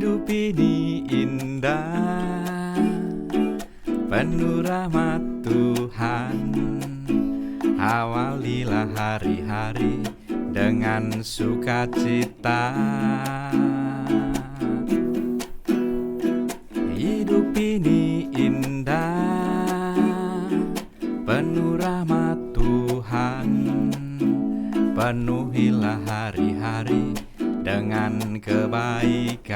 Hidup ini indah, penuh rahmat Tuhan. Awalilah hari-hari dengan sukacita. Hidup ini indah, penuh rahmat Tuhan. Penuhilah hari-hari dengan kebaikan.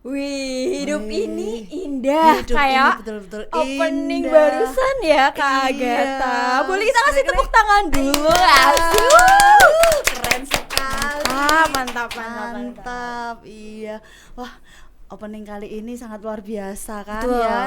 Wih, hidup ini indah. Hidup kayak ini betul-betul opening indah. barusan ya Kak Iya. Agatha. Boleh kita kasih tepuk tangan dulu. Iya. Asyik. Keren sekali. Mantap. Mantap. Iya. Wah, opening kali ini sangat luar biasa kan Betul. ya.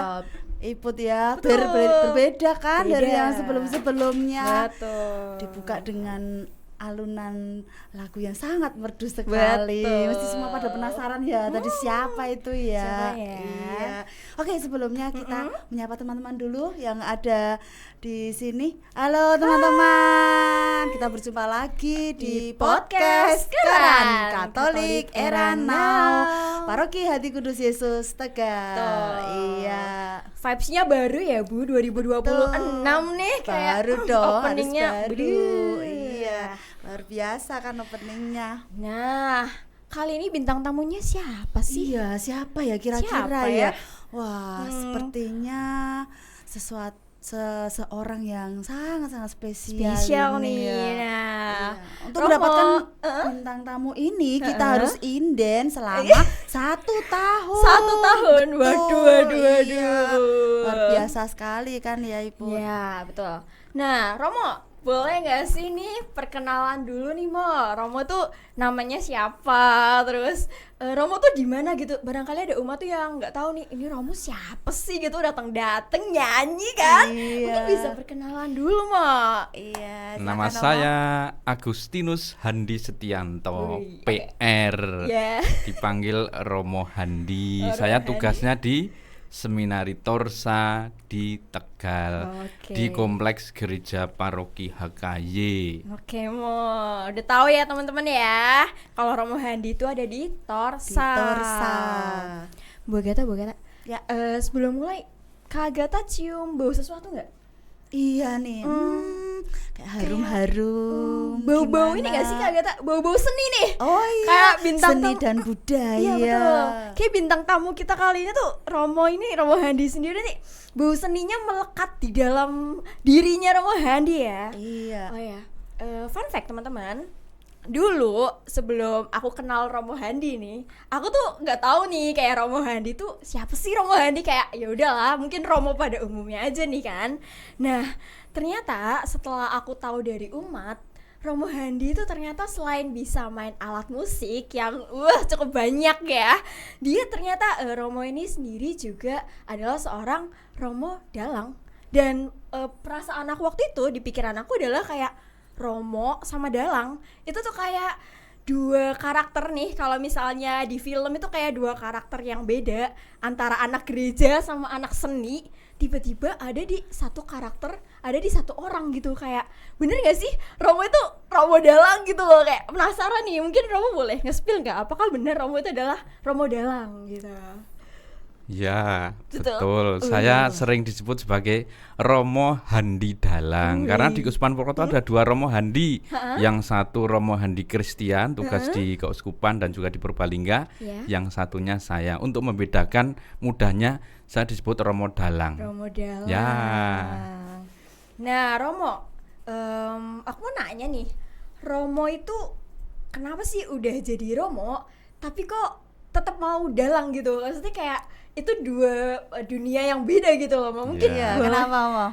Iput ya, Betul. berbeda kan dari Beda. yang sebelum-sebelumnya. Betul. Dibuka dengan alunan lagu yang sangat merdu sekali. Betul. Mesti semua pada penasaran ya tadi siapa itu ya. Siapa ya? Iya. Oke, sebelumnya kita menyapa teman-teman dulu yang ada di sini. Halo teman-teman. Kita berjumpa lagi di podcast Keren Katolik Era Now. Paroki Hati Kudus Yesus Tegal. Betul. Iya. Vibes-nya baru ya Bu, 2026 nih kayak Baru dong, openingnya harus baru. Beuh. Iya, luar biasa kan openingnya. Nah, kali ini bintang tamunya siapa sih? Iya, siapa ya kira-kira Siapa ya? ya? Wah, sepertinya seseorang yang sangat-sangat spesial Nih. ya. Nah, Iya. Untuk Romo, mendapatkan bintang tamu ini kita harus inden selama 1 tahun. 1 tahun. Betul, Waduh. iya. Luar biasa sekali kan ya Ibu. Ya, betul. Nah, Romo, boleh nggak sih nih perkenalan dulu nih Mo? Romo tuh namanya siapa? Terus Romo tuh di mana gitu? Barangkali ada umat tuh yang nggak tahu nih, ini Romo siapa sih gitu, datang nyanyi kan? Iya. Mungkin bisa perkenalan dulu Mo. Iya. Nama silakan, saya Agustinus Handi Setianto, Wih, PR. Ya. Dipanggil Romo Handi. Romo Saya Handi. tugasnya di Seminari Torsa di Tegal, Oke. di Kompleks Gereja Paroki HKY. Oke Mo, udah tahu ya teman-teman ya. Kalau Romo Handi itu ada di Torsa. Di Torsa. Bu Agatha. Ya. Sebelum mulai, Kak Agatha cium bau sesuatu nggak? Iya nih. Kayak harum-harum. Bau-bau ini gimana? gak sih Kak Agatha? Bau-bau seni nih. Oh iya. Kayak bintang seni tamu. dan budaya. Iya betul. Kayak bintang tamu kita kali ini tuh Romo Handi sendiri nih. Bau seninya melekat di dalam dirinya Romo Handi ya. Iya. Oh ya, fun fact teman-teman. Dulu sebelum aku kenal Romo Handi nih, aku tuh nggak tahu nih kayak Romo Handi tuh siapa sih Romo Handi, kayak ya udahlah mungkin Romo pada umumnya aja nih kan. Nah ternyata setelah aku tahu dari umat, Romo Handi itu ternyata selain bisa main alat musik yang cukup banyak ya, dia ternyata Romo ini sendiri juga adalah seorang Romo dalang. Dan perasaan aku waktu itu di pikiran aku adalah kayak Romo sama dalang itu tuh kayak dua karakter nih. Kalau misalnya di film itu kayak dua karakter yang beda antara anak gereja sama anak seni, tiba-tiba ada di satu karakter, ada di satu orang gitu. Kayak bener gak sih Romo itu Romo dalang gitu loh. Kayak penasaran nih, mungkin Romo boleh nge-spill gak apakah bener Romo itu adalah Romo dalang gitu. Ya, Betul. betul. Saya sering disebut sebagai Romo Handi Dalang. Karena di Keuskupan Purwokerto ada 2 Romo Handi. Yang satu Romo Handi Kristian, tugas di Keuskupan dan juga di Purbalingga. Ya. Yang satunya saya. Untuk membedakan mudahnya saya disebut Romo Dalang. Romo dalang. Ya. Nah Romo, aku mau nanya nih, Romo itu kenapa sih udah jadi Romo tapi kok tetap mau dalang gitu? Maksudnya kayak itu dua dunia yang beda gitu loh. Mungkin Ya. boleh- Kenapa mau?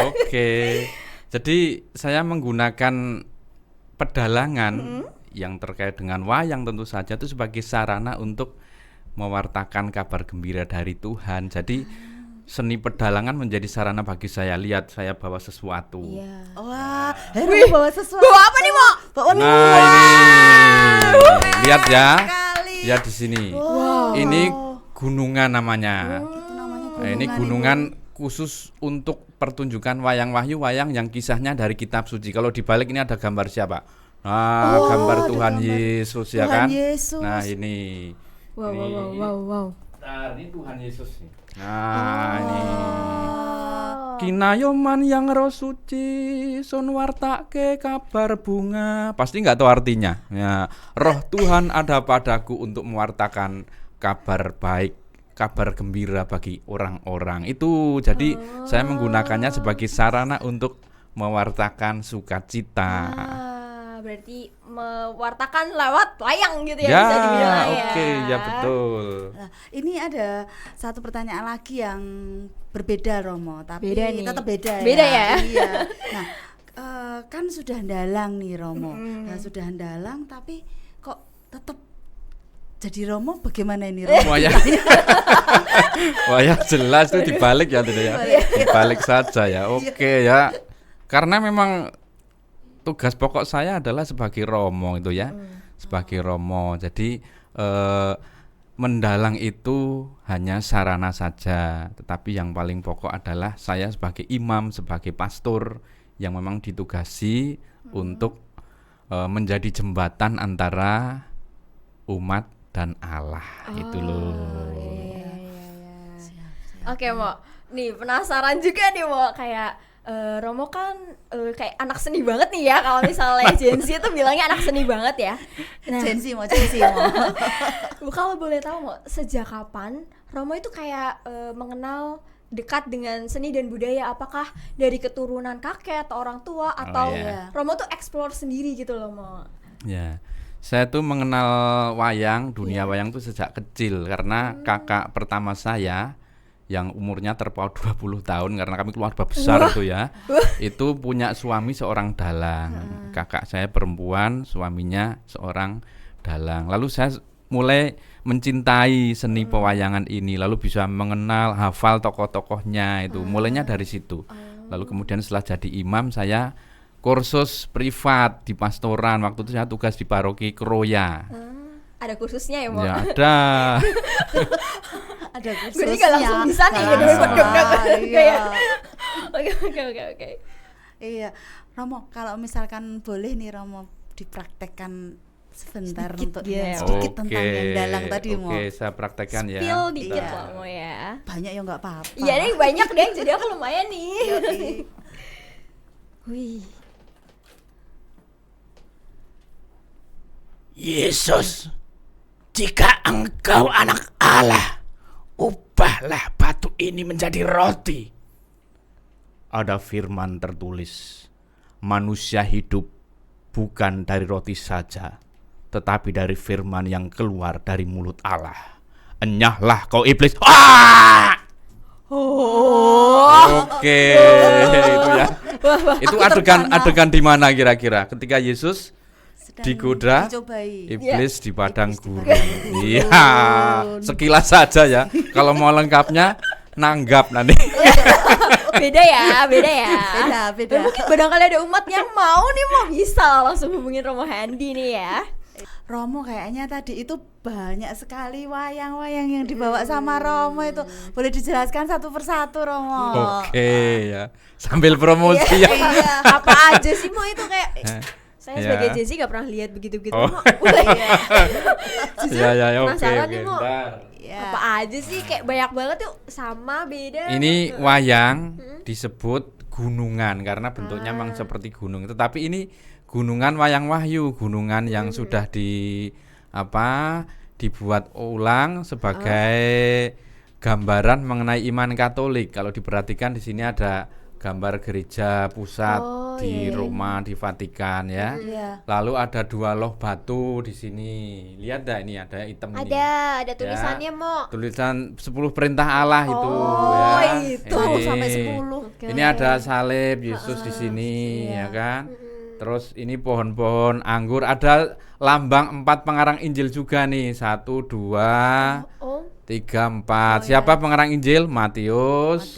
Oke. Jadi saya menggunakan pedalangan yang terkait dengan wayang tentu saja itu sebagai sarana untuk mewartakan kabar gembira dari Tuhan. Jadi seni pedalangan menjadi sarana bagi saya. Lihat, saya bawa sesuatu. Iya. Wah, Romo bawa sesuatu. Bawa apa nih, Mo? Bawa Nah, ini. Lihat ya. sekali. Lihat di sini. Wow. Ini gunungan namanya. Itu namanya Nah, ini gunungan khusus untuk pertunjukan wayang wahyu, wayang yang kisahnya dari kitab suci. Kalau dibalik ini ada gambar siapa? Nah, Oh, gambar ada Tuhan gambar Yesus ya Tuhan kan? Yesus. Nah, ini. Wow, Ini. wow. Nah, ini Tuhan Yesus nih. Nah, ini. Kinayoman yang roh suci sun wartake kabar bunga. Pasti nggak tahu artinya. Ya, roh Tuhan ada padaku untuk mewartakan kabar baik, kabar gembira bagi orang-orang. Itu jadi saya menggunakannya sebagai sarana untuk mewartakan sukacita. Berarti mewartakan lewat wayang gitu ya, Ya, bisa dibilang ya. oke, ya betul. Nah, ini ada satu pertanyaan lagi yang berbeda Romo, tapi Beda nih. tetap beda, Beda ya? Iya. Nah, kan sudah ndalang nih Romo. Nah, sudah ndalang tapi kok tetap jadi Romo bagaimana ini Romo? Wah ya jelas itu dibalik ya tidak ya. Dibalik saja ya. Oke ya. Karena memang tugas pokok saya adalah sebagai Romo itu ya. Sebagai Romo. Jadi mendalang itu hanya sarana saja, tetapi yang paling pokok adalah saya sebagai imam, sebagai pastor yang memang ditugasi untuk menjadi jembatan antara umat dan Allah. Itu loh. Oke, Mo. Nih, penasaran juga nih, Mo. Kayak Romo kan kayak anak seni banget nih ya. Kalau misalnya Gen Z itu bilangnya anak seni banget ya. Nah, Jensi mau. Bu, kalau boleh tahu, Mo, sejak kapan Romo itu kayak mengenal dekat dengan seni dan budaya? Apakah dari keturunan kakek atau orang tua, atau iya. Romo tuh explore sendiri gitu loh, Mo? Ya, saya tuh mengenal wayang, dunia wayang tuh sejak kecil karena kakak pertama saya yang umurnya terpaut 20 tahun karena kami keluarga besar itu ya. Itu punya suami seorang dalang. Kakak saya perempuan, suaminya seorang dalang. Lalu saya mulai mencintai seni pewayangan ini, lalu bisa mengenal, hafal tokoh-tokohnya itu. Mulainya dari situ. Lalu kemudian setelah jadi imam saya kursus privat di pastoran. Waktu itu saya tugas di paroki Kroya. Ada kursusnya ya, Mo? Ya ada. Ada Gue kursusnya. juga langsung bisa nih, Langsung. gedeg-gedeg. Iya. Oke. Iya, Romo, kalau misalkan boleh nih Romo dipraktekkan sebentar Sedikit untuk gitu ya. sedikit tentang yang dalang tadi Mo. Oke, saya praktekkan ya. Spill dikit Iya. lah, Mo ya. Banyak ya nggak apa-apa. Iya nih, banyak deh, jadi aku lumayan nih. Yoi. Wih. Yesus, jika engkau anak Allah, ubahlah batu ini menjadi roti. Ada firman tertulis, manusia hidup bukan dari roti saja, tetapi dari firman yang keluar dari mulut Allah. Enyahlah kau iblis. Oke, itu ya. Itu adegan di mana kira-kira? Ketika Yesus Sedang digoda, dicobai. iblis di padang Iblis di gurun. padang Iya, sekilas saja ya. Kalau mau lengkapnya nanggap nanti. Beda ya. Beda. Dan mungkin barangkali ada umat yang mau nih, mau bisa langsung hubungin Romo Handi nih ya. Romo kayaknya tadi itu banyak sekali wayang-wayang yang dibawa sama Romo itu. Boleh dijelaskan satu persatu Romo? Oke ya. Sambil promosi ya. Iya. Apa aja sih, Mo, itu kayak saya Ya. sebagai Gen Z gak pernah lihat begitu-begitu. Oh. Mo. Iya. Jujur Ya, oke. penasaran nih, Mo. Bentar. Iya. Apa aja sih, kayak banyak banget tuh, sama beda. Ini wayang disebut gunungan karena bentuknya memang seperti gunung. Tetapi ini gunungan wayang wahyu, gunungan yang sudah dibuat ulang sebagai gambaran mengenai iman Katolik. Kalau diperhatikan di sini ada gambar gereja pusat di Roma, di Vatikan ya. Iya. Lalu ada dua loh batu di sini. Lihat dah, ini ada hitam ini. Ada tulisannya, Mo. Tulisan 10 perintah Allah itu Oh, ya. itu. Ini. Sampai 10. Ini ada salib Yesus di sini ya kan. Terus ini pohon-pohon anggur, ada lambang 4 pengarang Injil juga nih. 1, 2, 3, 4. Siapa pengarang Injil? Matius,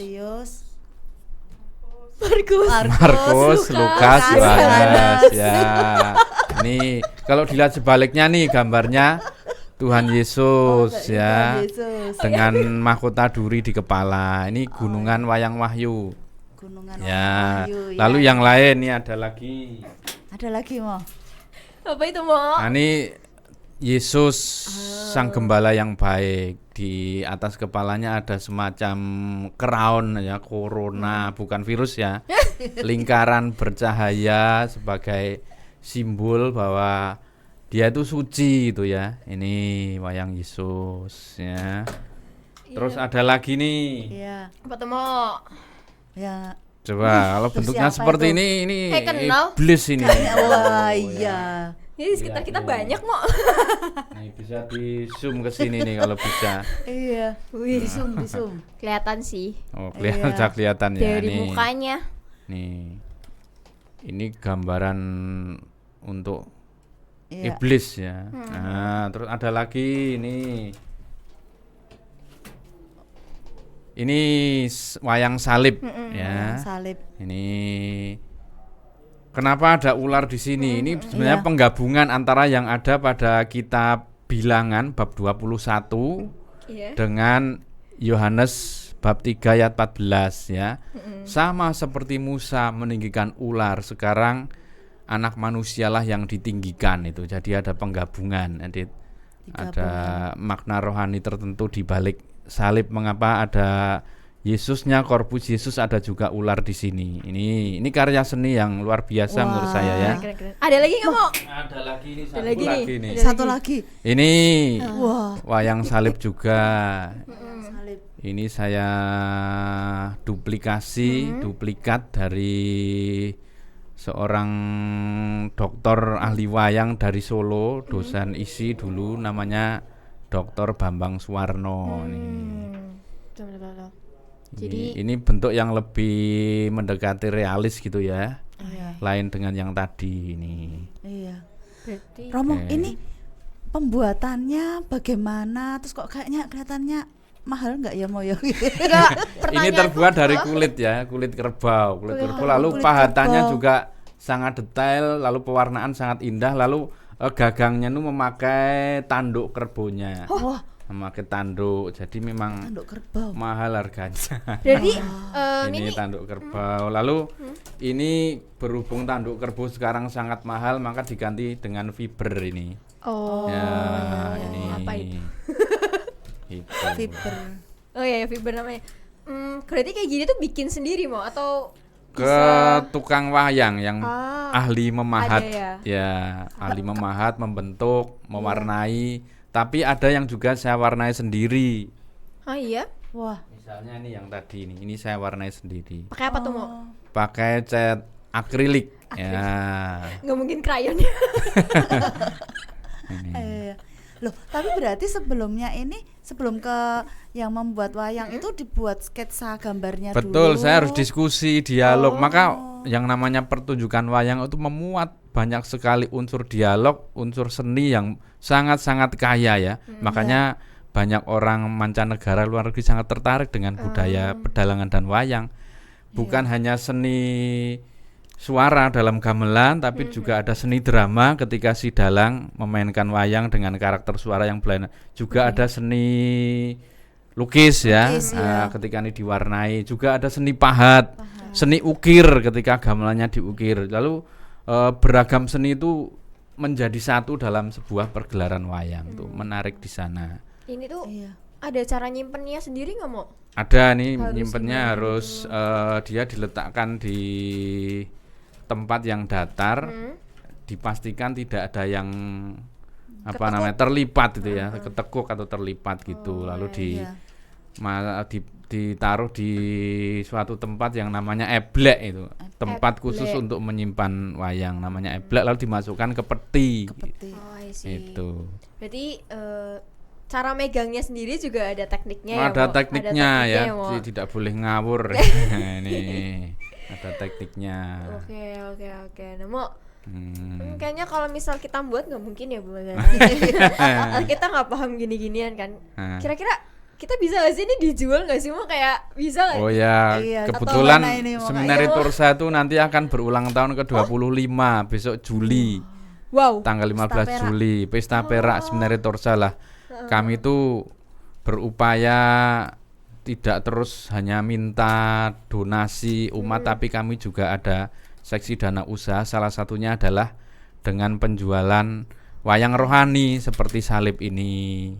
Markus, Lukas, Yohanes. Ya. Ini kalau dilihat sebaliknya nih gambarnya Tuhan Yesus ya. Yesus. Dengan mahkota duri di kepala. Ini gunungan Wayang Wahyu. Gunungan Ya. Wahyu, Lalu ya. yang lain nih ada lagi. Ada lagi Mo. Apa itu Mo? Nah, ini Yesus sang gembala yang baik. Di atas kepalanya ada semacam crown ya, corona, bukan virus ya. Lingkaran bercahaya sebagai simbol bahwa dia itu suci itu ya. Ini wayang Yesus ya. Terus ada lagi nih. Iya. Apa tuh Mo? Ya. Coba kalau Terus bentuknya siapa seperti itu? ini Kayak kenal. iblis ini. Wah, iya. Ini di sekitar kita banyak Mo. Nih bisa di zoom ke sini nih kalau bisa. Iya. Wih, Di zoom. kelihatan sih Oh, kelihatan Iya. kelihatan ya dari nih. mukanya. Nih. Ini gambaran untuk Iya. iblis ya. Nah, terus ada lagi ini. Ini wayang salib ya. Salib. Ini kenapa ada ular di sini? Ini sebenarnya Iya. penggabungan antara yang ada pada kitab Bilangan bab 21 Iya. dengan Yohanes bab 3 ayat 14 ya. Sama seperti Musa meninggikan ular, sekarang anak manusialah yang ditinggikan itu. Jadi ada penggabungan. Jadi ada makna rohani tertentu di balik salib. Mengapa ada Yesusnya, korpus Yesus, ada juga ular di sini. Ini karya seni yang luar biasa menurut saya ya. Keren-keren. Ada lagi nggak Mo? Ada lagi nih, Ada lagi nih. nih. Ada Satu lagi. lagi. Ini Wah. wayang salib juga. Salib. Ini saya duplikat dari seorang dokter ahli wayang dari Solo, dosen isi dulu, namanya Dr. Bambang Suwarno. Jadi Ini bentuk yang lebih mendekati realis gitu ya, Iya. lain dengan yang tadi ini. Iya. berarti Romo, Oke. ini pembuatannya bagaimana? Terus kok kayaknya kelihatannya mahal nggak ya Mo ya? enggak Ini pertanyaan terbuat dari kulit ya, kulit kerbau, lalu kulit pahatannya kerbau. juga sangat detail, lalu pewarnaan sangat indah, lalu gagangnya itu memakai tanduk kerbonya, Wah, memakai tanduk, jadi memang tanduk kerbau. mahal harganya. Jadi Ini tanduk kerbau, lalu ini berhubung tanduk kerbau sekarang sangat mahal, maka diganti dengan fiber ini. oh Ya, ini. apa itu? Gitu. Fiber. Oh iya, fiber namanya. Berarti kayak gini tuh bikin sendiri Mo atau Ke tukang wayang yang ahli memahat, ada ya ahli memahat, membentuk, mewarnai. Tapi ada yang juga saya warnai sendiri. Oh iya? Wah, Misalnya ini yang tadi ini saya warnai sendiri. Pakai apa tuh Mo? Pakai cat akrilik. Ya. Nggak mungkin krayonnya. Ini. loh, tapi berarti sebelumnya ini sebelum ke yang membuat wayang itu dibuat sketsa gambarnya Betul, dulu. saya harus diskusi, dialog. Maka yang namanya pertunjukan wayang itu memuat banyak sekali unsur dialog, unsur seni yang sangat-sangat kaya ya. Makanya banyak orang mancanegara luar negeri sangat tertarik dengan budaya pedalangan dan wayang. Bukan hanya seni suara dalam gamelan, tapi juga ada seni drama ketika si dalang memainkan wayang dengan karakter suara yang berlainan. Juga ada seni lukis ya, ketika ini diwarnai. Juga ada seni pahat, seni ukir ketika gamelannya diukir. Lalu beragam seni itu menjadi satu dalam sebuah pergelaran wayang. Tuh menarik di sana. Ini tuh Iya. ada cara nyimpennya sendiri nggak Mo? Ada nih Harus nyimpennya ini, harus dia diletakkan di tempat yang datar, dipastikan tidak ada yang namanya terlipat gitu ya, ketekuk atau terlipat gitu. Lalu iya. ditaruh di suatu tempat yang namanya eblek itu, tempat khusus untuk menyimpan wayang namanya eblek, lalu dimasukkan ke peti. Peti. Oh, I see. Itu. Berarti cara megangnya sendiri juga ada tekniknya ya, Ada Mo? tekniknya Ada ya, Mo? tidak boleh ngawur. Ini ada tekniknya. Oke. Nah, Mo, Hmm. kayaknya kalau misal kita buat nggak mungkin ya Bu. Kita nggak paham gini-ginian kan. Nah. Kira-kira kita bisa nggak sih ini dijual nggak sih mau kayak bisa nggak? Oh ya, Iya, kebetulan atau mana ini, mau Seminari kayak- Torsa itu nanti akan berulang tahun ke-25 besok Juli. Wow. Tanggal 15 Pesta Juli, Pesta Perak Seminari Torsa lah. Kami itu berupaya tidak terus hanya minta donasi umat, tapi kami juga ada seksi dana usaha. Salah satunya adalah dengan penjualan wayang rohani seperti salib ini.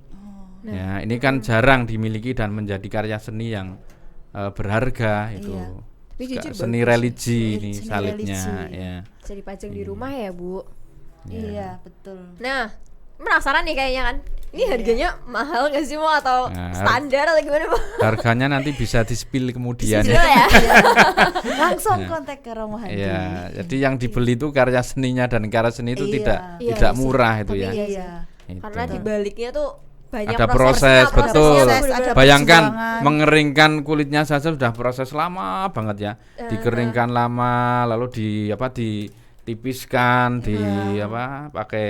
Ya, ini kan jarang dimiliki dan menjadi karya seni yang berharga itu. Iya. Tapi jujur Seni bagus. religi ini Seni salibnya religi. ya. Bisa dipajang di rumah ya Bu. Iya, betul. Nah, penasaran nih kayaknya kan. Ini harganya mahal nggak sih mau atau Nah, standar atau gimana Bu? Harganya nanti bisa di-spill kemudian. Jual ya. Iya. Langsung kontak ke Romo Handi. Ya, jadi yang dibeli itu karya seninya dan karya seni itu Iya. tidak Iya, tidak iya sih. murah itu Tapi ya. Iya. Itu. Karena di baliknya tuh banyak Ada proses, prosesnya, betul. prosesnya Ada Bayangkan perjuangan. mengeringkan kulitnya saja sudah proses lama banget ya. Dikeringkan lama, lalu ditipiskan, pakai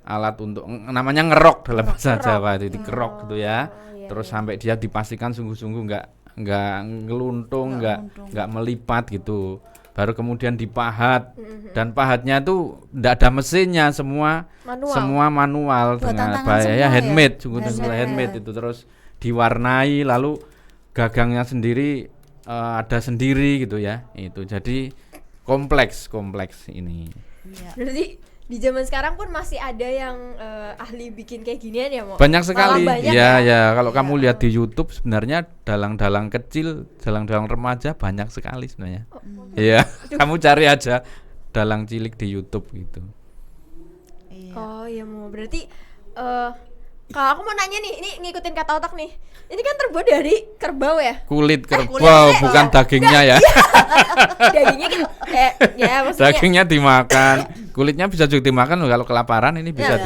alat untuk namanya ngerok dalam bahasa Jawa itu dikerok gitu ya. Terus sampai dia dipastikan sungguh-sungguh nggak ngeluntung, nggak melipat gitu. Baru kemudian dipahat dan pahatnya tuh nggak ada mesinnya, semua manual Buatan dengan tangan semua ya? handmade, sungguh-sungguh Handmade. handmade itu. Terus diwarnai, lalu gagangnya sendiri ada sendiri gitu ya. Itu jadi kompleks ini. Iya. Berarti di zaman sekarang pun masih ada yang ahli bikin kayak ginian ya, Mo? Banyak sekali. Malah banyak Ya, ya? kalau kamu lihat di YouTube sebenarnya dalang-dalang kecil, dalang-dalang remaja banyak sekali sebenarnya. Iya, kamu cari aja dalang cilik di YouTube gitu. Iya. Oh iya Mo, berarti kalau aku mau nanya nih, ini ngikutin kata otak nih. Ini kan terbuat dari kerbau ya? Kulit kerbau, kulit. bukan dagingnya ya. Dagingnya kan ya maksudnya Dagingnya dimakan, kulitnya bisa juga dimakan loh. Kalau kelaparan ini bisa Enggak.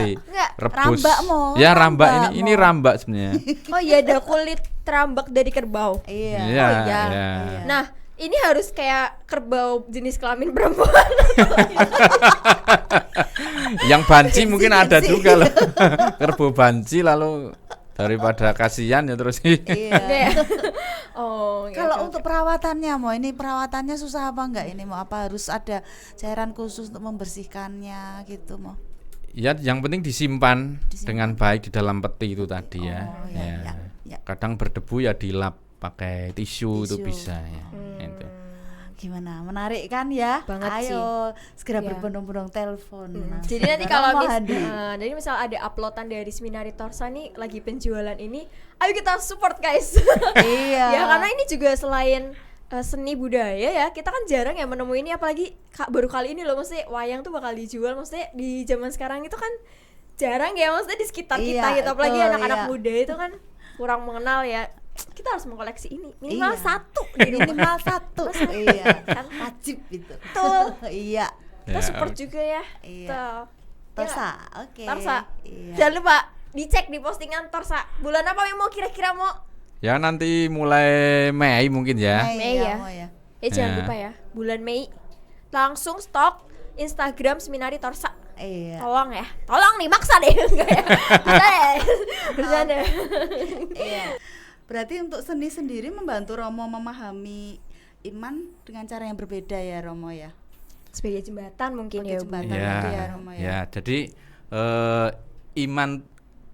direbus. Rambak, Mo. Ya rambak, Rambak, ini Mo. rambak sebenarnya. Oh iya, ada kulit terambak dari kerbau. Iya. Iya, Oh, iya. iya. Nah, ini harus kayak kerbau jenis kelamin perempuan. Yang banci mungkin ada Gengsi. juga loh. Kerbau banci lalu daripada kasihan ya terus Iya. Oh, iya, Kalau oke, untuk perawatannya, Mo, ini perawatannya susah apa enggak ini, Mo? Apa harus ada cairan khusus untuk membersihkannya gitu, Mo? Ya, yang penting disimpan dengan baik di dalam peti itu tadi ya. Oh, ya. Kadang berdebu ya dilap pakai tisu itu Tisu. bisa ya. Itu. Gimana? Menarik kan ya? Banget Ayo segera Iya. berbondong-bondong telepon. Nah, Jadi nanti Romo kalau Handi. jadi misal ada uploadan dari Seminari Torsa nih lagi penjualan ini, ayo kita support guys. Iya. Ya karena ini juga selain seni budaya ya, kita kan jarang ya menemui ini, apalagi baru kali ini loh, maksudnya wayang tuh bakal dijual, maksudnya di zaman sekarang itu kan jarang ya, maksudnya di sekitar kita Iya, gitu, apalagi betul, anak-anak iya. muda itu kan kurang mengenal ya. Kita harus mengkoleksi ini minimal Iya. satu di rumah. Minimal satu. Iya. Wajib itu. Betul. Iya. Kita Ya, support juga ya. Iya. Tuh. Torsa. Oke. Torsa. Iya. Jangan lupa dicek di postingan Torsa. Bulan apa yang mau kira-kira mau? Ya nanti mulai Mei mungkin ya. Mei ya. Mo, ya. Jangan Ya. lupa ya, bulan Mei langsung stok Instagram Seminari Torsa. Iya. Tolong nih, maksa deh. Enggak ya. Bercanda. Iya. Berarti untuk seni sendiri membantu Romo memahami iman dengan cara yang berbeda ya, Romo ya. Sebagai jembatan mungkin Sebagai ya, Bu. jembatan. Ya, itu ya, Romo ya. ya. Jadi iman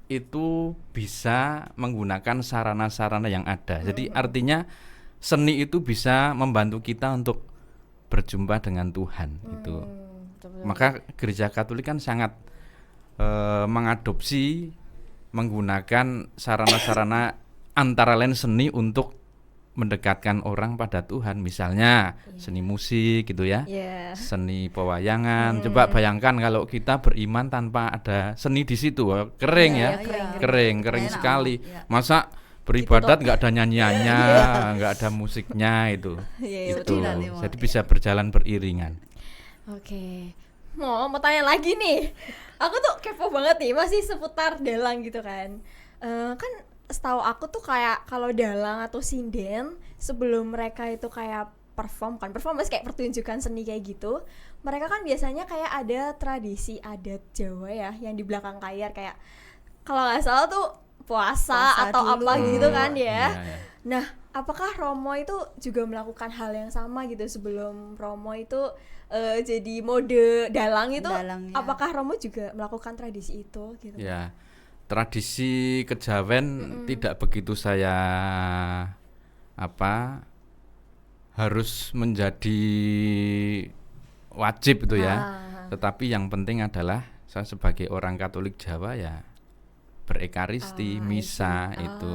itu bisa menggunakan sarana-sarana yang ada. Jadi artinya seni itu bisa membantu kita untuk berjumpa dengan Tuhan gitu. Maka Gereja Katolik kan sangat mengadopsi menggunakan sarana-sarana antara lain seni untuk mendekatkan orang pada Tuhan, misalnya seni musik gitu ya. Iya. Seni pewayangan. Coba bayangkan kalau kita beriman tanpa ada seni di situ, wah, kering Iya, ya. iya, Kering Enak, sekali. iya. Masa beribadat nggak ada nyanyiannya, nggak ada musiknya itu. Iya, Itu. betul nanti, Mo. Jadi bisa berjalan beriringan. Oke. Mau tanya lagi nih. Aku tuh kepo banget nih, masih seputar dalang gitu kan. Kan setahu aku tuh kayak kalau dalang atau sinden sebelum mereka itu kayak performance kayak pertunjukan seni kayak gitu, mereka kan biasanya kayak ada tradisi adat Jawa ya yang di belakang layar, kayak kalau nggak salah tuh puasa atau dulu. apa gitu kan ya. Iya, iya. Nah, apakah Romo itu juga melakukan hal yang sama gitu sebelum Romo itu jadi mode dalang itu? Dalang, ya. Apakah Romo juga melakukan tradisi itu gitu? Ya, tradisi kejawen tidak begitu saya harus menjadi wajib itu ya. Tetapi yang penting adalah saya sebagai orang Katolik Jawa ya berekaristi, misa itu.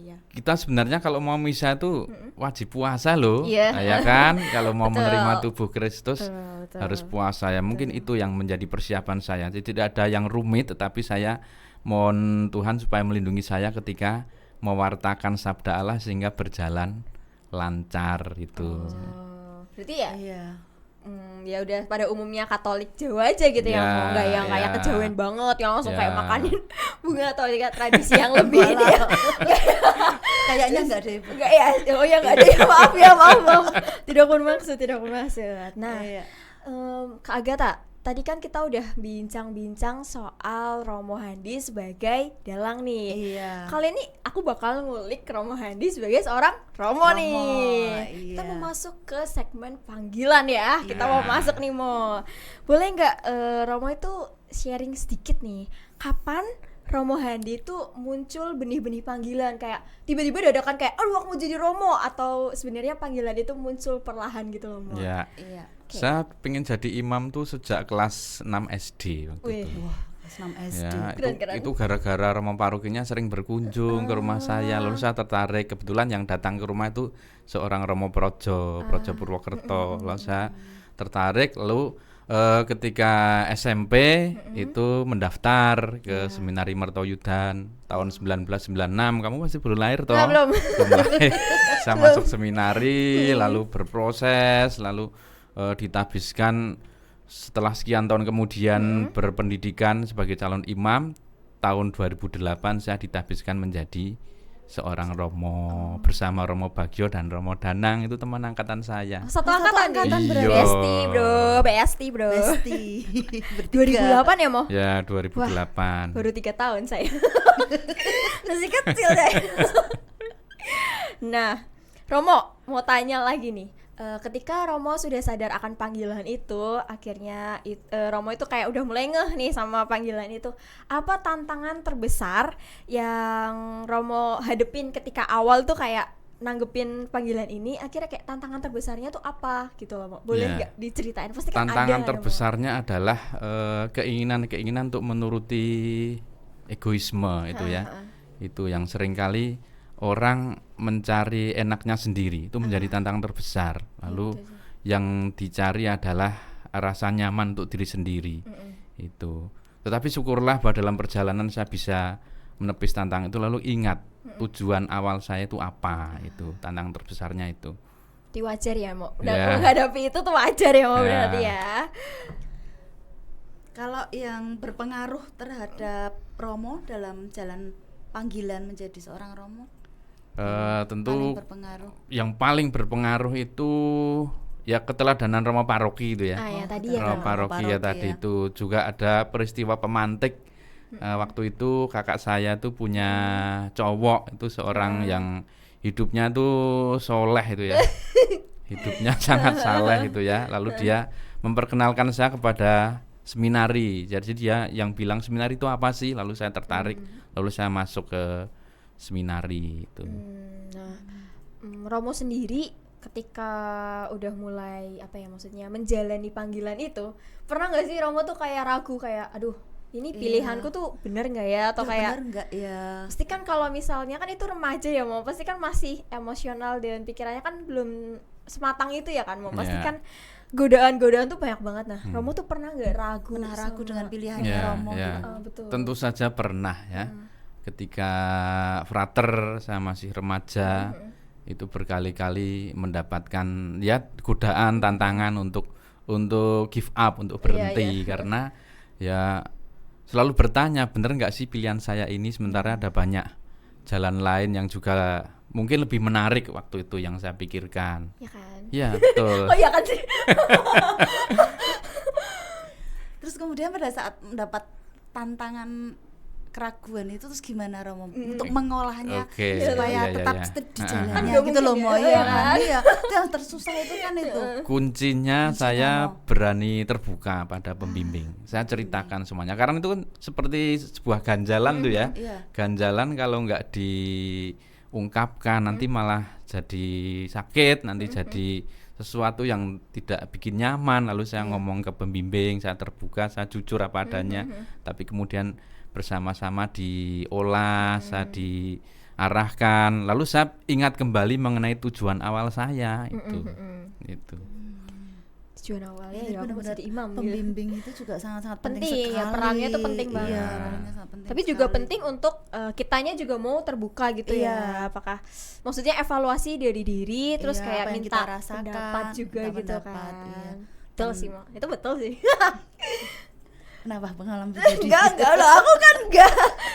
Ya. Kita sebenarnya kalau mau misa itu wajib puasa loh, Iya. ya kan? Kalau mau Betul. menerima tubuh Kristus Betul. harus puasa ya. Mungkin itu yang menjadi persiapan saya. Jadi tidak ada yang rumit, tetapi saya mohon Tuhan supaya melindungi saya ketika mewartakan sabda Allah sehingga berjalan lancar itu. Berarti ya Iya. ya udah pada umumnya Katolik Jawa aja gitu ya, Ya, mau nggak yang kayak ya. kejawen banget yang langsung Ya. kayak makanin bunga atau kayak tradisi yang lebih ini ya. Kayaknya enggak deh. Enggak ya, oh ya enggak ada ya, maaf. Tidak bermaksud. Nah, Iya. Kak Agatha, tadi kan kita udah bincang-bincang soal Romo Handi sebagai dalang nih. Iya. Kali ini aku bakal ngulik Romo Handi sebagai seorang Romo nih. Iya. Kita mau masuk ke segmen panggilan ya. Kita mau masuk nih, Mo. Boleh nggak Romo itu sharing sedikit nih, kapan Romo Handi itu muncul benih-benih panggilan, kayak tiba-tiba dadakan kayak aduh aku mau jadi Romo, atau sebenarnya panggilan itu muncul perlahan gitu loh, Mo. Ya, Iya. Oke. saya pengen jadi imam tuh sejak kelas 6 SD waktu Wih. itu. Wah, kelas 6 SD. Ya, Keren. itu gara-gara Romo Parokinya sering berkunjung ke rumah saya, lalu saya tertarik. Kebetulan yang datang ke rumah itu seorang Romo Projo Purwokerto. Lalu saya tertarik, lalu ketika SMP itu mendaftar ke Seminari Mertoyudan tahun 1996. Kamu masih belum lahir toh? Nah, belum. lahir. Saya masuk seminari, lalu berproses, lalu ditabiskan. Setelah sekian tahun kemudian berpendidikan sebagai calon imam, tahun 2008 saya ditabiskan menjadi seorang Romo bersama Romo Bagio dan Romo Danang, itu teman angkatan saya. Satu Satu angkatan angkatan nih. berarti. Besti bro. Besti. 2008 ya, Mo? Ya 2008. Baru 3 tahun saya. Masih kecil deh. Nah, Romo mau tanya lagi nih. Ketika Romo sudah sadar akan panggilan itu, akhirnya Romo itu kayak udah mulai ngeh nih sama panggilan itu. Apa tantangan terbesar yang Romo hadepin ketika awal tuh kayak nanggepin panggilan ini? Akhirnya kayak tantangan terbesarnya tuh apa gitu loh, Mo? Boleh Ya. nggak diceritain? Pasti kan Tantangan ada, Mo. terbesarnya adalah keinginan untuk menuruti egoisme itu ya. Itu yang seringkali orang mencari enaknya sendiri, itu menjadi tantangan terbesar. Lalu yang dicari adalah rasa nyaman untuk diri sendiri. Itu. Tetapi syukurlah bahwa dalam perjalanan saya bisa menepis tantangan itu, lalu ingat tujuan awal saya itu apa. Itu tantangan terbesarnya itu. Itu wajar ya, Mo. Ya. Menghadapi itu tuh wajar ya, Mo, Ya. berarti ya. Kalau yang berpengaruh terhadap Romo dalam jalan panggilan menjadi seorang Romo, Tentu paling berpengaruh. yang paling berpengaruh itu ya keteladanan Romo Paroki itu ya. Ah ya tadi ya, Romo kan. Paroki ya tadi itu juga ada peristiwa pemantik. Waktu itu kakak saya tuh punya cowok itu seorang yang hidupnya tuh soleh itu ya. Hidupnya sangat saleh itu ya. Lalu dia memperkenalkan saya kepada seminari. Jadi dia yang bilang seminari itu apa sih? Lalu saya tertarik. Lalu saya masuk ke seminari itu. Nah, Romo sendiri ketika udah mulai apa ya maksudnya menjalani panggilan itu, pernah nggak sih Romo tuh kayak ragu kayak aduh ini pilihanku tuh bener nggak ya, atau kayak benar enggak ya? pasti kan kalau misalnya kan itu remaja ya, Mo, pasti kan masih emosional dan pikirannya kan belum sematang itu ya kan, Mo, pasti Ya. kan godaan-godaan tuh banyak banget. Nah, Romo tuh pernah nggak ragu Dengan pilihannya Ya, Romo. ya. betul. Tentu saja pernah ya. Ketika frater saya masih remaja, itu berkali-kali mendapatkan ya godaan, tantangan untuk give up, untuk berhenti karena ya selalu bertanya bener nggak sih pilihan saya ini, sementara ada banyak jalan lain yang juga mungkin lebih menarik waktu itu yang saya pikirkan. Ya kan? Ya betul. Oh iya kan sih. Terus kemudian pada saat mendapat tantangan keraguan itu terus gimana Romo untuk mengolahnya Oke, supaya iya, tetap iya. di Ah, jalannya Kan nggak gitu loh mungkin Mo ya, ya iya kan kan? iya itu yang tersusah itu kan itu Kuncinya saya Mo. berani terbuka pada pembimbing. Saya ceritakan semuanya. Karena itu kan seperti sebuah ganjalan tuh ya. iya Ganjalan kalau nggak diungkapkan nanti malah jadi sakit, nanti jadi sesuatu yang tidak bikin nyaman. Lalu saya ngomong ke pembimbing, saya terbuka, saya jujur apa adanya. Tapi kemudian bersama-sama diolah, saya diarahkan. Lalu saya ingat kembali mengenai tujuan awal saya itu. Tujuan awalnya ya aku benar-benar jadi imam gitu. pembimbing itu juga sangat-sangat penting Penting, sekali ya, perannya tuh penting banget. iya perannya sangat penting Tapi juga sekali. penting untuk kitanya juga mau terbuka gitu Iya. ya. Apakah maksudnya evaluasi dari diri terus Iya, kayak apa yang minta kita rasakan, pendapat juga minta gitu pendapat, kan. iya. Betul sih, Mo. Itu betul sih. kenapa pengalaman pribadi enggak loh, aku kan enggak.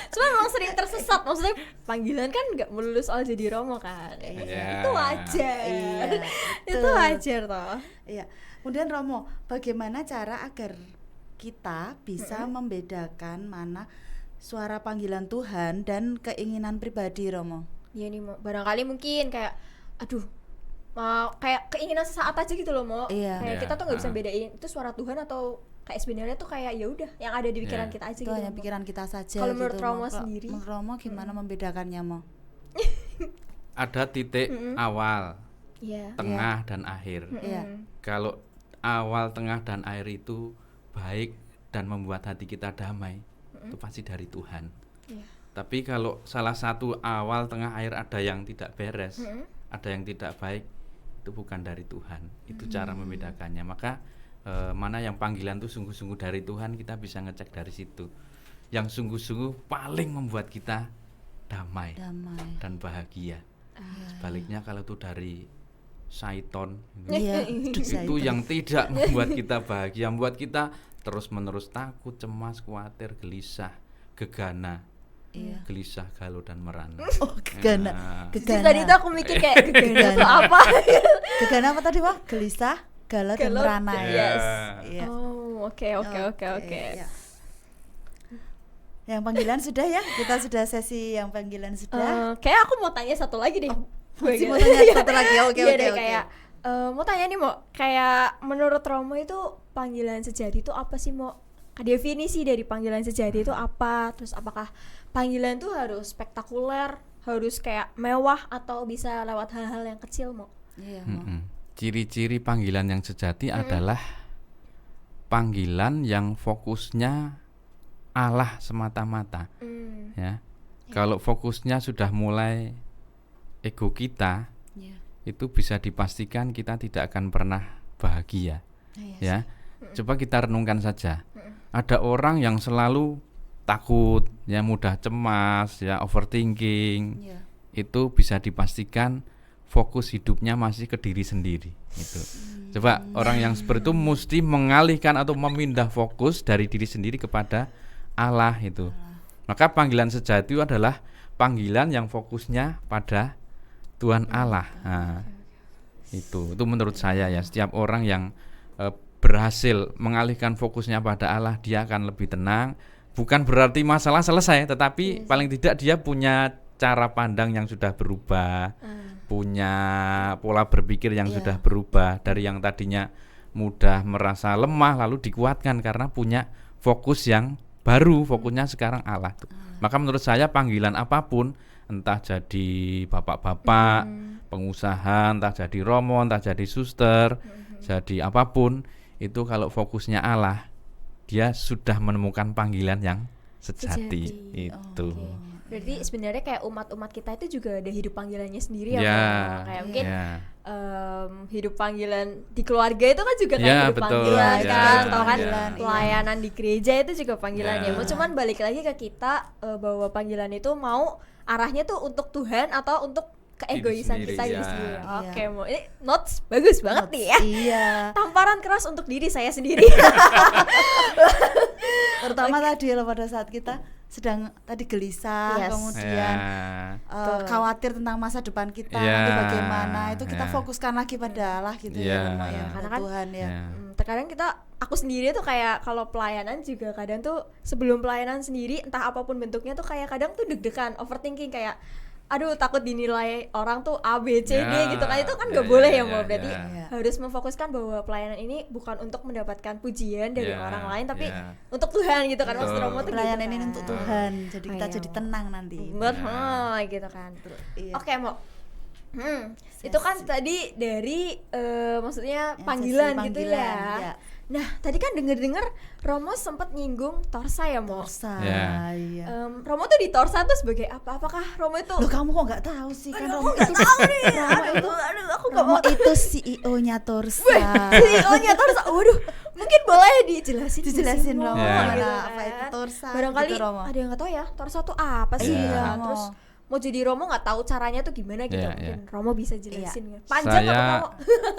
Cuma emang sering tersesat. Maksudnya panggilan kan enggak melulu soal jadi romo kan. Iya. Itu wajar. Iya, Itu betul. wajar toh. Iya. Kemudian Romo, bagaimana cara agar kita bisa membedakan mana suara panggilan Tuhan dan keinginan pribadi Romo? Iya nih, Mo. Barangkali mungkin kayak aduh, mau kayak keinginan sesaat aja gitu loh, Mo. Iya. Kayak Iya, kita tuh nggak bisa ah. bedain itu suara Tuhan atau kayak sebenarnya tuh kayak ya udah yang ada di pikiran Iya. kita aja Itu gitu. hanya Mo. pikiran kita saja. Kalau menurut gitu, Romo Mo. Kalau sendiri? menurut Romo gimana membedakannya Mo? Ada titik awal, Iya. tengah dan akhir. Iya. Kalau awal, tengah dan akhir itu baik dan membuat hati kita damai, itu pasti dari Tuhan. Iya. Tapi kalau salah satu awal, tengah, akhir ada yang tidak beres, ada yang tidak baik, itu bukan dari Tuhan. Itu cara membedakannya. Maka mana yang panggilan itu sungguh-sungguh dari Tuhan, kita bisa ngecek dari situ. Yang sungguh-sungguh paling membuat kita damai Damai. dan bahagia. Sebaliknya kalau itu dari syaiton, Iya. itu yang tidak membuat kita bahagia, membuat kita terus-menerus takut, cemas, khawatir, gelisah, gegana, Iya. gelisah, galau dan merana. Oh, gegana. Nah, Justru Gegana. tadi tuh aku mikir kayak gegana tuh apa? Gegana apa tadi, Mo? Gelisah, galau dan Galau, merana. yes. Iya. Oh, oke. Iya. Yang panggilan sudah ya? Kita sudah sesi yang panggilan sudah. Kayak aku mau tanya satu lagi deh. Masih mau tanya satu lagi. Oke, Iya oke, deh, oke. kayak mau tanya nih, Mo. Kayak menurut Romo itu panggilan sejati itu apa sih, Mo? Definisi dari panggilan sejati itu apa? Terus apakah panggilan itu harus spektakuler, harus kayak mewah atau bisa lewat hal-hal yang kecil, Mo? Iya, Mo. Ciri-ciri panggilan yang sejati adalah panggilan yang fokusnya Allah semata-mata, ya. Kalau fokusnya sudah mulai ego kita, Iya. itu bisa dipastikan kita tidak akan pernah bahagia, ya. Coba kita renungkan saja. Ada orang yang selalu takut, ya, mudah cemas, ya, overthinking. Iya. Itu bisa dipastikan fokus hidupnya masih ke diri sendiri. Itu. Coba orang yang seperti itu mesti mengalihkan atau memindah fokus dari diri sendiri kepada Allah itu. Maka panggilan sejati itu adalah panggilan yang fokusnya pada Tuhan Allah. Nah, itu menurut saya ya, setiap orang yang berhasil mengalihkan fokusnya pada Allah, dia akan lebih tenang. Bukan berarti masalah selesai, tetapi paling tidak dia punya cara pandang yang sudah berubah, punya pola berpikir yang sudah berubah dari yang tadinya mudah merasa lemah lalu dikuatkan karena punya fokus yang baru, fokusnya sekarang Allah tuh. Maka menurut saya panggilan apapun, entah jadi bapak-bapak, pengusaha, entah jadi romo, entah jadi suster, jadi apapun, itu kalau fokusnya Allah, dia sudah menemukan panggilan yang sejati. Itu. Berarti sebenarnya kayak umat-umat kita itu juga ada hidup panggilannya sendiri ya, Ya, Mo? Kayak mungkin ya. hidup panggilan di keluarga itu kan juga kayak Ya, hidup betul. panggilan Ya, kan, atau kan ya. pelayanan di gereja itu juga panggilannya. Ya. Mo, cuman balik lagi ke kita bahwa panggilan itu mau arahnya tuh untuk Tuhan atau untuk keegoisan Diri kita sendiri, diri ya. sendiri. Iya. Oke, Mo. Ini notes bagus banget nih ya. Iya. Tamparan keras untuk diri saya sendiri. Terutama tadi loh pada saat kita sedang tadi gelisah, Yes. kemudian khawatir tentang masa depan kita nanti bagaimana, itu kita fokuskan lagi pada Allah gitu ya, Romo ya, Karena pada kan Tuhan ya. Terkadang aku sendiri tuh kayak kalau pelayanan juga kadang tuh sebelum pelayanan sendiri entah apapun bentuknya tuh kayak kadang tuh deg-degan, overthinking kayak aduh takut dinilai orang tuh A B C D gitu kan, itu kan nggak boleh ya Mo, berarti harus memfokuskan bahwa pelayanan ini bukan untuk mendapatkan pujian dari orang lain tapi untuk Tuhan gitu kan, Mas Romo tuh Pelayanan gitu ini kan. untuk Tuhan, jadi kita Iya, jadi Mo. tenang nanti. Betul gitu kan. Iya. Oke Mo, itu kan tadi dari maksudnya panggilan, gitu panggilan, ya. ya. Nah tadi kan denger Romo sempat nyinggung Torsa ya Mo. Torsa, Ya. iya. Romo tuh di Torsa tuh sebagai apa? Apakah Romo itu? Loh, kamu kok nggak tahu sih? Kan Romo Romo nggak itu, tahu nih. Romo Aku nggak Romo mau. itu CEO-nya Torsa. CEO-nya Torsa. Waduh, mungkin boleh dijelasin. Dijelasin Mo, Romo, Ya. gitu apa itu kan. Torsa? Barangkali gitu, Romo. ada yang nggak tahu ya Torsa tuh apa sih? Iya. Ya. Romo. Terus mau jadi Romo nggak tahu caranya tuh gimana gitu. Iya, Mungkin Romo bisa jelasin. Iya. Panjang nggak Saya Romo?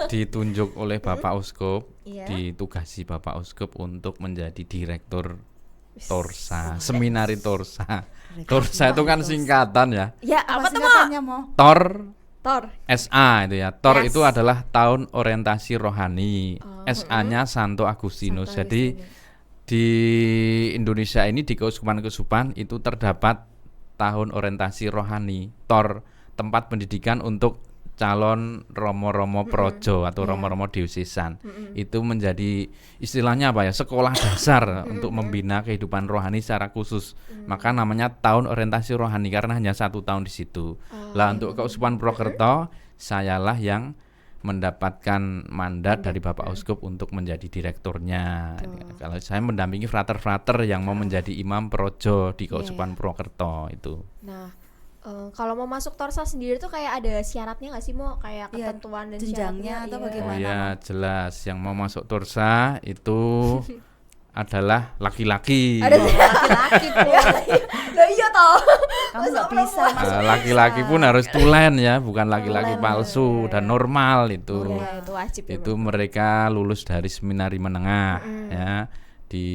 ditunjuk oleh Bapak Uskup, Iya. ditugasi Bapak Uskup untuk menjadi direktur Torsa, seminari Torsa. Torsa itu kan singkatan ya. Ya apa tuh Mo? singkatannya, Mo? Tor Tor. SA itu ya. Tor Yes. itu adalah tahun orientasi rohani. SA-nya Santo Agustinus. Santo Jadi di Indonesia ini di keuskupan-keuskupan itu terdapat tahun orientasi rohani. Tor, tempat pendidikan untuk calon romo-romo projo atau romo-romo diocesan. Itu menjadi istilahnya apa ya? Sekolah dasar untuk membina kehidupan rohani secara khusus. Maka namanya tahun orientasi rohani karena hanya 1 tahun di situ. Lah untuk keuskupan Purwokerto, sayalah yang mendapatkan mandat dari Bapak Uskup untuk menjadi direkturnya. Kalau saya mendampingi frater-frater yang mau menjadi imam projo di keuskupan Purwokerto itu. Nah, kalau mau masuk Torsa sendiri tuh kayak ada syaratnya nggak sih Mo? Kayak Iya, ketentuan dan jenjangnya syaratnya, atau iya. bagaimana? Oh ya jelas, yang mau masuk Torsa itu adalah laki-laki. Ada laki-laki pun. Lah iya toh. Kamu nggak bisa masuk. Laki-laki pun harus tulen ya, bukan laki-laki Tulen, palsu dan normal itu. Ya, itu wajib ya, Itu mereka lulus dari seminari menengah ya. Di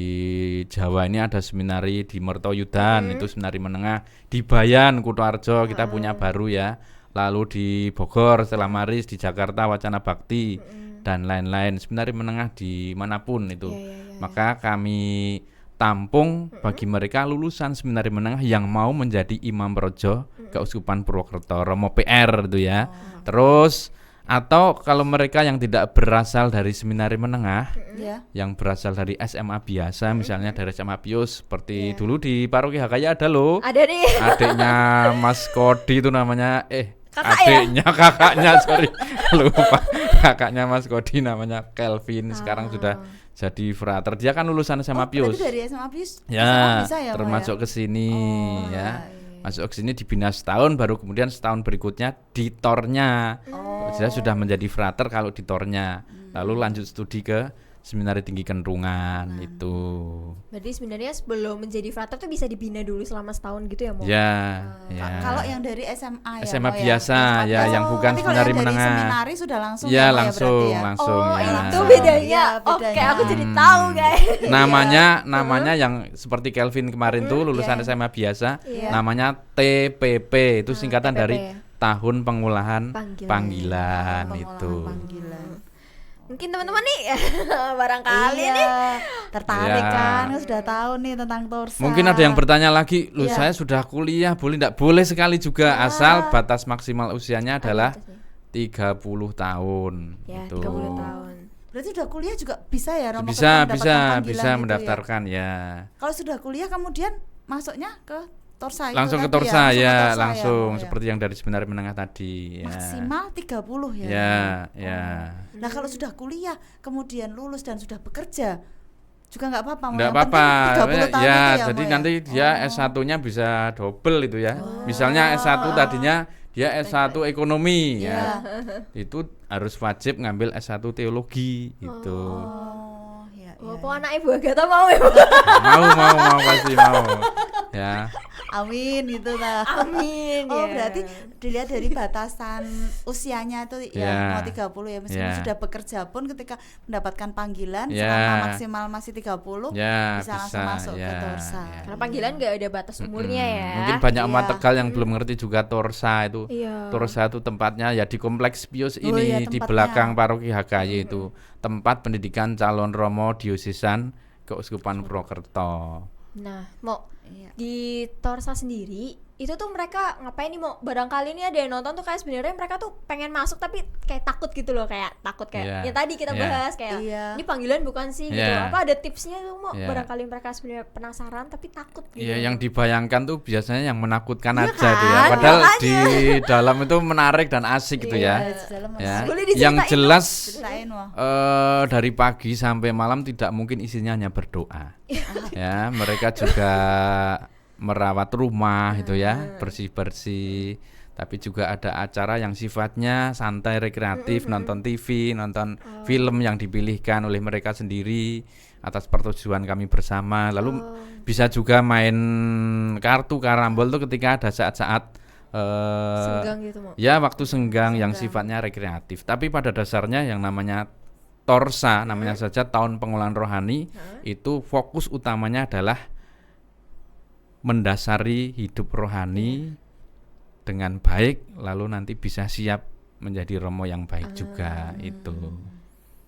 Jawa ini ada seminari di Mertoyudan, itu seminari menengah. Di Bayan Kutoarjo kita punya baru ya. Lalu di Bogor Stella Maris, di Jakarta Wacana Bakti dan lain-lain. Seminari menengah di manapun itu. Maka kami tampung bagi mereka lulusan seminari menengah yang mau menjadi imam projo Keuskupan Purwokerto, Romo PR itu ya. Terus atau kalau mereka yang tidak berasal dari seminari menengah, Ya. yang berasal dari SMA biasa, misalnya dari SMA Pius, seperti dulu di Paroki Hakaya ada loh, Ada nih. adiknya Mas Kodi itu namanya, Kakak ya? adiknya kakaknya, sorry lupa, kakaknya Mas Kodi namanya Kelvin, sekarang sudah jadi frater, dia kan lulusan SMA Pius. Berarti dari SMA Pius. Ya, SMA bisa ya, Mo, termasuk ya? ke sini ya. Masuk ke sini dibina setahun, baru kemudian setahun berikutnya di tornya. Dia sudah menjadi frater kalau di tornya. Lalu lanjut studi ke Seminari Tinggi Kenrungan itu. Berarti sebenarnya sebelum menjadi frater tuh bisa dibina dulu selama setahun gitu ya Mo? Ya, ya. Kalau yang dari SMA ya, SMA Mo, ya? biasa ya, yang bukan Tapi kalau seminari yang dari menengah. seminari sudah langsung Ya, ya, Mo, langsung, berarti ya? langsung Oh ya. itu bedanya. Iya, Oke bedanya. aku jadi tahu guys. Namanya yang seperti Kelvin kemarin tuh lulusan SMA biasa, Iya. namanya TPP, itu singkatan TPP. dari tahun pengolahan Panggilan. panggilan Pengolahan itu. panggilan. Mungkin teman-teman nih barangkali Iya, nih. tertarik Iya. kan, sudah tahu nih tentang Torsa. Mungkin ada yang bertanya lagi, Iya. saya sudah kuliah, boleh enggak? Boleh sekali juga, asal batas maksimal usianya adalah 30 tahun. Ya, Gitu. 30 tahun. Berarti sudah kuliah juga bisa ya, Romo? Bisa, mendapatkan bisa, panggilan bisa gitu ya? mendaftarkan ya. Kalau sudah kuliah kemudian masuknya ke Torsa itu Langsung ke tadi Torsa ya, ya, Torsa langsung Mo, ya. seperti yang dari seminari menengah tadi ya. Maksimal 30 ya. Ya, ya. Nah kalau sudah kuliah kemudian lulus dan sudah bekerja juga nggak apa-apa. Mo. Enggak Yang penting apa-apa. 30 tahun Ya, itu jadi Mo, ya? nanti dia S1-nya bisa double itu ya. Misalnya S1 tadinya dia S1 ekonomi ya. Itu harus wajib ngambil S1 teologi gitu. Oh, ya, Oh, ya. kok anak Ibu Agatha mau ya? Mau pasti mau. Ya. Amin gitu lah. Amin. Oh, ya. berarti dilihat dari batasan usianya itu Ya. mau 30 ya, meskipun Ya. sudah bekerja pun ketika mendapatkan panggilan Ya. selama maksimal masih 30 Ya, bisa langsung masuk ke ya, Torsa. ya. Karena panggilan nggak ada batas umurnya ya. Mungkin banyak umat Iya. Tegal yang belum ngerti juga Torsa itu. Iya. Torsa itu tempatnya ya di Kompleks Pius ini iya, di tempatnya. belakang Paroki HKY itu tempat pendidikan calon romo diosesan Keuskupan Purwokerto. Nah, mau Iya. di Torsa sendiri itu tuh mereka ngapain nih, mau barangkali ini ada yang nonton tuh kayak sebenarnya mereka tuh pengen masuk tapi kayak takut gitu loh, kayak takut kayak Iya. ya tadi kita Iya. bahas kayak Iya. ini panggilan bukan sih gitu. Iya. Apa ada tipsnya tuh, mau Iya. barangkali mereka sebenarnya penasaran tapi takut gitu. Iya, yang dibayangkan tuh biasanya yang menakutkan Iya aja itu ya. kan? Padahal Makanya. di dalam itu menarik dan asik gitu Iya, ya. di dalam Ya. Boleh diceritain Yang dong. jelas Ceritain wah. dari pagi sampai malam tidak mungkin isinya hanya berdoa. Ya, mereka juga merawat rumah itu ya, bersih-bersih. Tapi juga ada acara yang sifatnya santai rekreatif, nonton TV, nonton film yang dipilihkan oleh mereka sendiri atas persetujuan kami bersama. Lalu bisa juga main kartu karambol tuh ketika ada saat-saat Senggang gitu, mau. ya waktu senggang yang sifatnya rekreatif. Tapi pada dasarnya yang namanya Torsa, namanya saja tahun pengolahan rohani, itu fokus utamanya adalah mendasari hidup rohani dengan baik, lalu nanti bisa siap menjadi romo yang baik juga itu.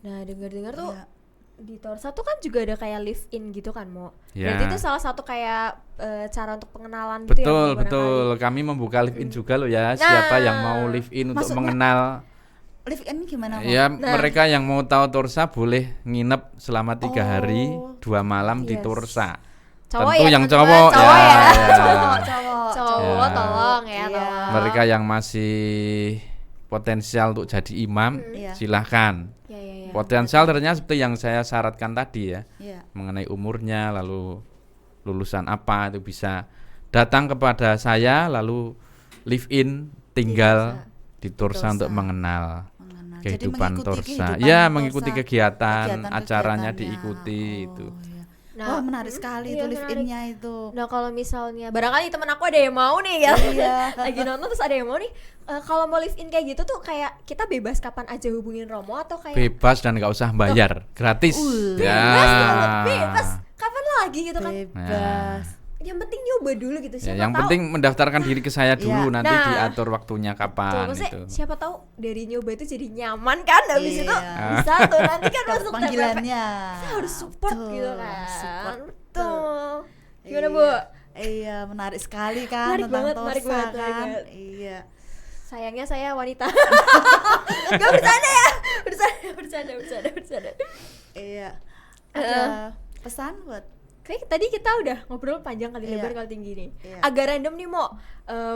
Nah, dengar-dengar tuh Iya. di Torsa tuh kan juga ada kayak live in gitu kan, mau. Ya. Berarti itu salah satu kayak cara untuk pengenalan gitu ya. Betul, Mo, barangkali. betul. Kami membuka live in juga loh ya. Siapa yang mau live in untuk Maksudnya, mengenal Live in gimana, Mo? ya, mereka yang mau tahu Torsa boleh nginep selama 3 hari 2 malam di Yes. Torsa. Cowok Tentu ya, yang teman-teman. cowok Cowok ya. Cowok. Cowok, Ya. tolong ya, Iya. tolong. Mereka yang masih potensial untuk jadi imam, Iya. silahkan. Ya, ya, ya. Potensial ternyata seperti yang saya syaratkan tadi ya, Iya. mengenai umurnya, lalu lulusan apa, itu bisa datang kepada saya, lalu live in, tinggal di Torsa Torsa. untuk mengenal Mengenal. Jadi kehidupan mengikuti Torsa. kehidupan Ya, Torsa, mengikuti kegiatan acaranya kegiatan-kegiatannya. diikuti itu. Iya. Nah, Wah, menarik sekali iya, itu live menarik. in-nya itu. Nah, kalau misalnya barangkali temen aku ada yang mau nih ya. Iya. Lagi nonton terus ada yang mau nih. Kalau mau live in kayak gitu tuh kayak kita bebas kapan aja hubungin Romo atau kayak Bebas dan nggak usah bayar, gratis. Ya. bebas loh, bebas. Kapan lagi gitu kan? Bebas. Yang penting nyoba dulu gitu. Ya, Siapa yang tahu. penting mendaftarkan diri ke saya dulu, Iya. nanti Nah. diatur waktunya Tuh, kapan maksudnya itu. siapa tahu dari nyoba itu jadi nyaman kan, habis Iya. itu bisa tuh nanti kan Dapat masuk panggilannya. kita harus support Betul, gitu kan. support. Betul. Gimana, Iya. Bu? Iya, menarik sekali kan Menarik tentang banget, Torsa menarik banget, menarik kan. banget. Iya. Sayangnya saya wanita. Gak bercanda ya. Bercanda. Iya. Ada pesan buat Kayak tadi kita udah ngobrol panjang kali Iya. lebar kali tinggi nih. Iya. Agak random nih, Mo.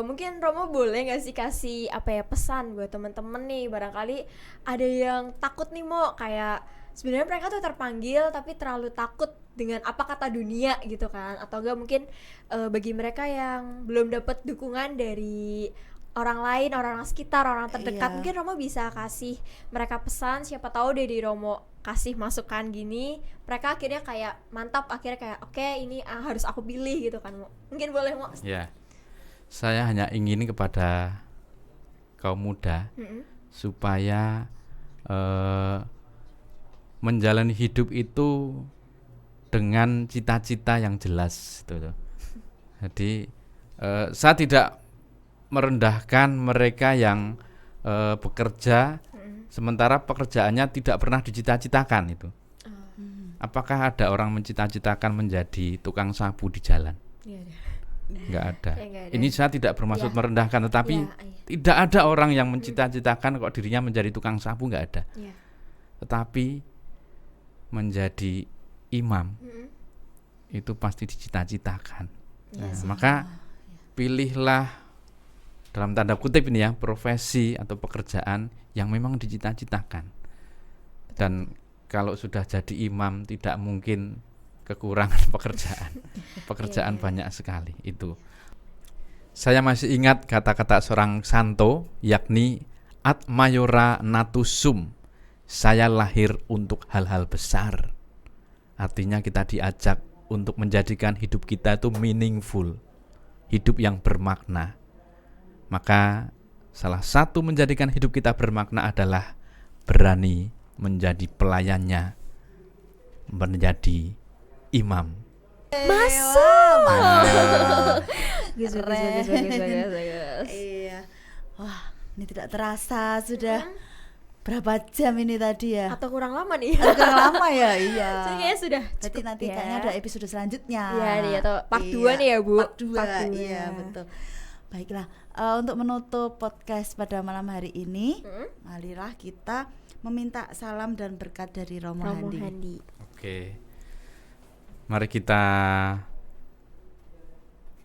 Mungkin Romo boleh nggak sih kasih apa ya pesan buat temen-temen nih, barangkali ada yang takut nih, Mo, kayak sebenarnya mereka tuh terpanggil tapi terlalu takut dengan apa kata dunia gitu kan, atau enggak mungkin bagi mereka yang belum dapat dukungan dari orang lain, orang sekitar, orang terdekat, Iya. mungkin Romo bisa kasih mereka pesan, siapa tahu dari Romo kasih masukan gini, mereka akhirnya kayak mantap, akhirnya kayak oke, ini harus aku pilih gitu kan, Mo. Mungkin boleh, Mo. Ya, saya hanya ingin kepada kaum muda supaya menjalani hidup itu dengan cita-cita yang jelas gitu loh. Jadi saya tidak merendahkan mereka yang bekerja sementara pekerjaannya tidak pernah dicita-citakan itu. Apakah ada orang mencita-citakan menjadi tukang sapu di jalan? Iya, iya. Enggak ada. Ya, nggak ada. Ini saya tidak bermaksud Ya. merendahkan, tetapi Ya, iya. tidak ada orang yang mencita-citakan kok dirinya menjadi tukang sapu, enggak ada. Iya. Tetapi menjadi imam Mm-mm. itu pasti dicita-citakan. Iya Nah, sih. maka pilihlah dalam tanda kutip ini ya, profesi atau pekerjaan yang memang dicita-citakan. Dan kalau sudah jadi imam tidak mungkin kekurangan pekerjaan. Pekerjaan Iya, iya. banyak sekali itu. Saya masih ingat kata-kata seorang santo, yakni ad maiora natus sum. Saya lahir untuk hal-hal besar. Artinya kita diajak untuk menjadikan hidup kita itu meaningful. hidup yang bermakna. Maka salah satu menjadikan hidup kita bermakna adalah berani menjadi pelayannya, menjadi imam. Masa? Keren. Iya. Wah, ini tidak terasa sudah berapa jam ini tadi ya? Atau kurang lama nih? Agak lama ya, iya. Jadi kayaknya sudah Berarti cukup nanti ya. kayaknya ada episode selanjutnya. Iya nih, atau part Iya, 2 nih ya, Bu. Part 2, Part dua. iya betul. Baiklah, untuk menutup podcast pada malam hari ini, marilah kita meminta salam dan berkat dari Romo Handi. Oke. Mari kita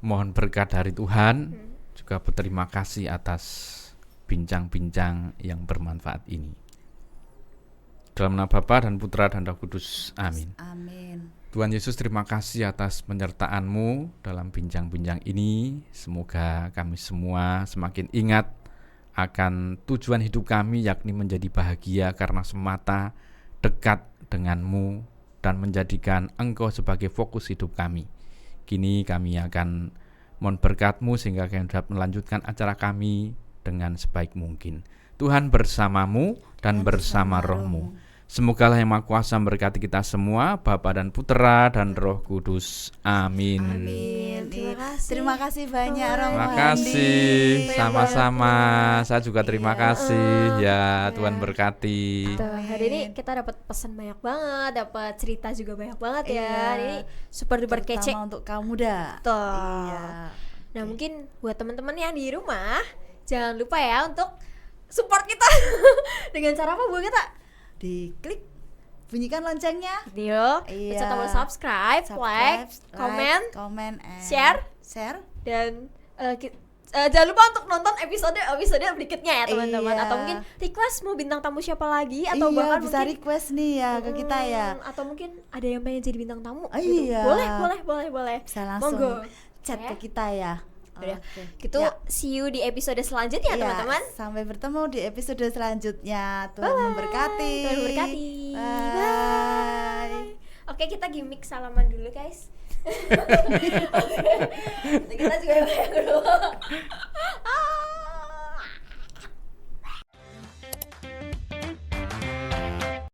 mohon berkat dari Tuhan, juga berterima kasih atas bincang-bincang yang bermanfaat ini. Dalam nama Bapa dan Putra dan Roh Kudus. Amin. Amin. Tuhan Yesus, terima kasih atas penyertaan-Mu dalam bincang-bincang ini. Semoga kami semua semakin ingat akan tujuan hidup kami, yakni menjadi bahagia karena semata dekat dengan-Mu dan menjadikan Engkau sebagai fokus hidup kami. Kini kami akan mohon berkat-Mu sehingga kami dapat melanjutkan acara kami dengan sebaik mungkin. Tuhan bersama-Mu dan bersama Roh-Mu. Semoga Yang Maha Kuasa memberkati kita semua, Bapa dan Putra dan Roh Kudus. Amin. Amin. Terima kasih. Terima kasih banyak Romo Terima Handi. kasih, sama-sama. Saya juga terima kasih ya, Tuhan berkati. Tuh, hari ini kita dapat pesan banyak banget, dapat cerita juga banyak banget ya. Iya. Ini super duper kece. Terutama untuk kamu dah. Tuh. Iya. Nah, mungkin buat teman-teman yang di rumah, jangan lupa ya untuk support kita. Dengan cara apa, Bu, kita? Diklik, bunyikan loncengnya. Video, Iya. pencet tombol subscribe, like, comment, and share. Dan jangan lupa untuk nonton episode berikutnya ya, teman-teman. Iya. Atau mungkin request mau bintang tamu siapa lagi, atau Iya, bahkan bisa mungkin request nih ya ke kita ya. atau mungkin ada yang pengen jadi bintang tamu gitu. Iya. Boleh. Bisa langsung Monggo. chat Ya. ke kita ya. Udah. Oke. Gitu, Ya. see you di episode selanjutnya, Iya, teman-teman. sampai bertemu di episode selanjutnya. Tuhan memberkati. Tuhan memberkati. Bye. Oke, kita gimmick salaman dulu, guys. Kita juga yang dulu.